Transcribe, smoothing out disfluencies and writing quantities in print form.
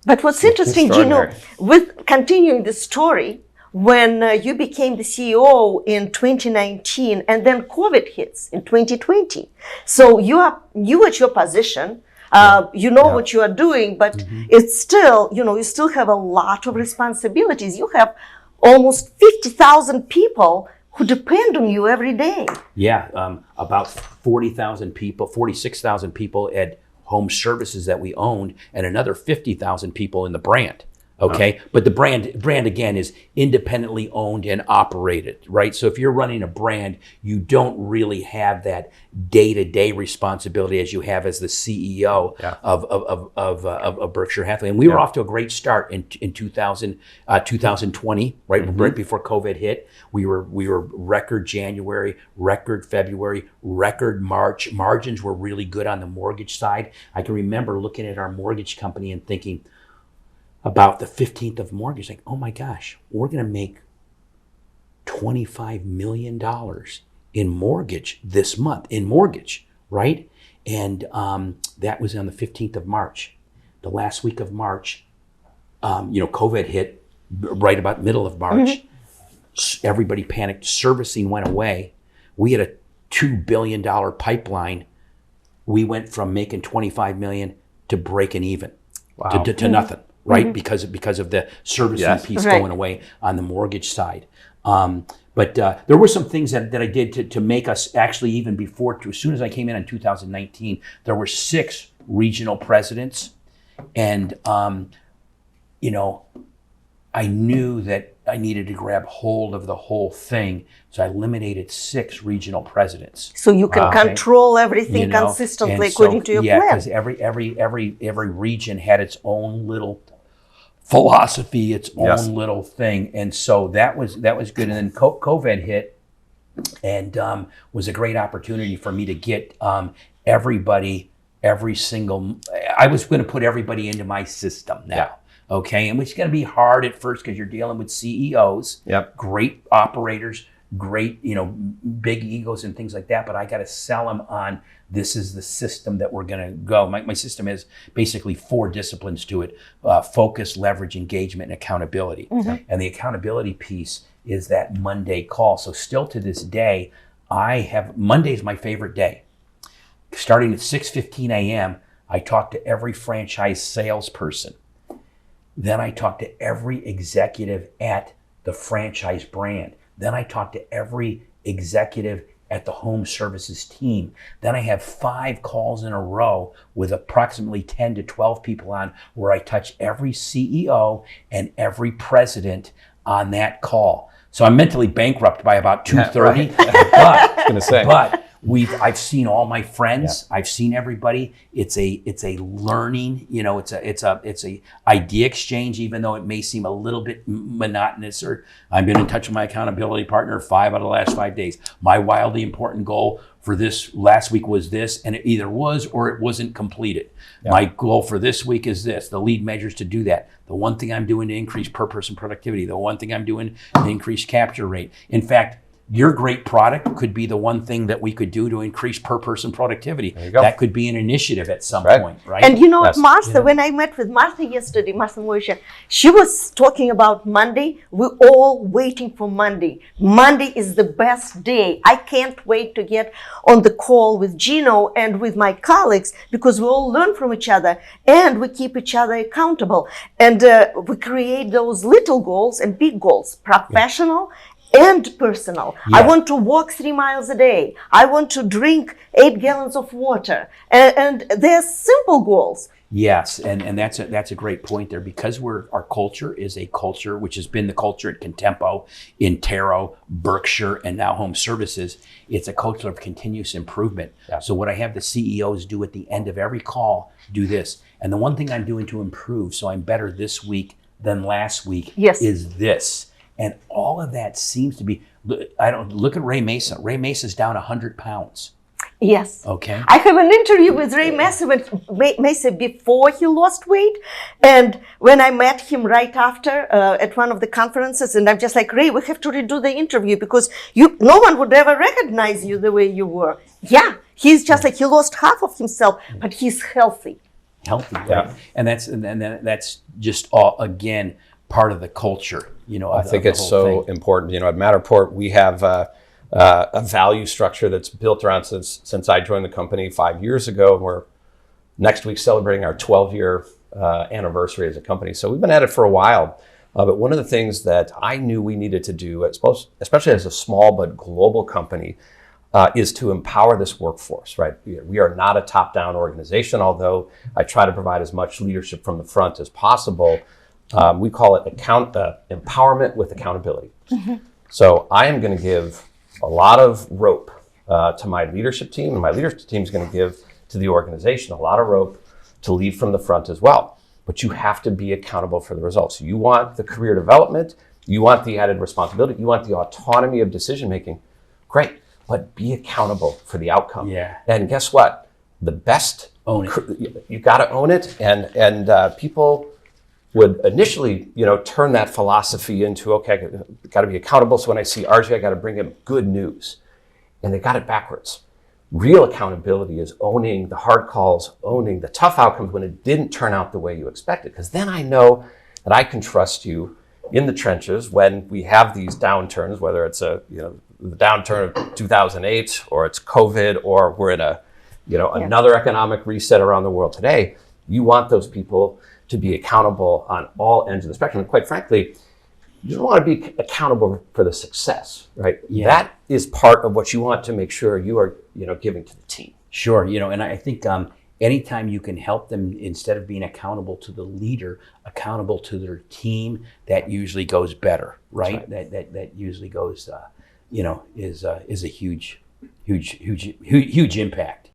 But what's interesting, Gino, with continuing the story, when you became the CEO in 2019 and then COVID hits in 2020. So you are new at your position, you know what you are doing, but it's still, you still have a lot of responsibilities. You have almost 50,000 people who depend on you every day. Yeah, about 40,000 people, 46,000 people at HomeServices that we owned, and another 50,000 people in the brand. Okay, but the brand again is independently owned and operated, right? So if you're running a brand, you don't really have that day-to-day responsibility as you have as the CEO of Berkshire Hathaway. And we were off to a great start in 2020, right before COVID hit. We were record January, record February, record March. Margins were really good on the mortgage side. I can remember looking at our mortgage company and thinking, about the 15th of mortgage, like, oh my gosh, we're going to make $25 million in mortgage this month, right? And that was on the 15th of March. The last week of March, COVID hit right about middle of March. Everybody panicked. Servicing went away. We had a $2 billion pipeline. We went from making 25 million to breaking even, to nothing. Right, because of the servicing piece going away on the mortgage side. But there were some things that I did to make us actually, even before, as soon as I came in 2019, there were 6 regional presidents. And, I knew that I needed to grab hold of the whole thing. So I eliminated 6 regional presidents. So you can control everything consistently according to your plan. Yeah, because every region had its own little philosophy, its own little thing. And so that was good. And then COVID hit, and was a great opportunity for me to get everybody, I was going to put everybody into my system now. Okay, and it's going to be hard at first because you're dealing with CEOs, great operators, great, big egos and things like that. But I got to sell them on this is the system that we're going to go. My system has basically 4 disciplines to it: focus, leverage, engagement, and accountability. And the accountability piece is that Monday call. So still to this day, Monday is my favorite day. Starting at 6:15 a.m., I talk to every franchise salesperson. Then I talk to every executive at the franchise brand. Then I talk to every executive at the HomeServices team. Then I have 5 calls in a row with approximately 10 to 12 people on, where I touch every CEO and every president on that call. So I'm mentally bankrupt by about 2:30. But I've seen all my friends. I've seen everybody. It's a learning. It's a idea exchange. Even though it may seem a little bit monotonous, or I've been in touch with my accountability partner 5 out of the last 5 days. My wildly important goal for this last week was this, and it either was or it wasn't completed. My goal for this week is this. The lead measures to do that. The one thing I'm doing to increase per person productivity. The one thing I'm doing to increase capture rate. In fact, your great product could be the one thing that we could do to increase per person productivity. That could be an initiative at some point, right? And Martha, when I met with Martha yesterday, Martha Moisha, she was talking about Monday. We're all waiting for Monday. Monday is the best day. I can't wait to get on the call with Gino and with my colleagues, because we all learn from each other and we keep each other accountable. And we create those little goals and big goals, professional and personal. I want to walk 3 miles a day. I want to drink 8 gallons of water. And they're simple goals. Yes, and that's a great point there, because our culture is a culture which has been the culture at Contempo, Intero, Berkshire, and now HomeServices. It's a culture of continuous improvement. So what I have the CEOs do at the end of every call, do this. And the one thing I'm doing to improve, so I'm better this week than last week, is this. And all of that seems to be, look at Ray Mesa. Ray Mesa's down 100 pounds. Yes. Okay. I have an interview with Ray Mesa before he lost weight. And when I met him right after at one of the conferences, and I'm just like, Ray, we have to redo the interview because no one would ever recognize you the way you were. Yeah. He's just like, he lost half of himself, but he's healthy. healthy, right? Yeah. And that's just all, again, part of the culture, I think it's so important. At Matterport, we have a value structure that's built around since I joined the company 5 years ago. And we're next week celebrating our 12-year anniversary as a company. So we've been at it for a while. But one of the things that I knew we needed to do, especially as a small but global company, is to empower this workforce, right? We are not a top-down organization, although I try to provide as much leadership from the front as possible. We call it empowerment with accountability. So I am going to give a lot of rope to my leadership team, and my leadership team is going to give to the organization a lot of rope to lead from the front as well. But you have to be accountable for the results. You want the career development, you want the added responsibility, you want the autonomy of decision making. Great, but be accountable for the outcome. Yeah. And guess what? The best Own it. You got to own it, and people would initially, turn that philosophy into, okay, I got to be accountable. So when I see RJ, I got to bring him good news, and they got it backwards. Real accountability is owning the hard calls, owning the tough outcomes when it didn't turn out the way you expected. Because then I know that I can trust you in the trenches when we have these downturns, whether it's the downturn of 2008 or it's COVID or we're in another economic reset around the world today. You want those people to be accountable on all ends of the spectrum. And quite frankly, you don't want to be accountable for the success, right? Yeah. That is part of what you want to make sure you are, giving to the team. Sure, and I think anytime you can help them, instead of being accountable to the leader, accountable to their team, that usually goes better, right? That usually goes, is a huge impact.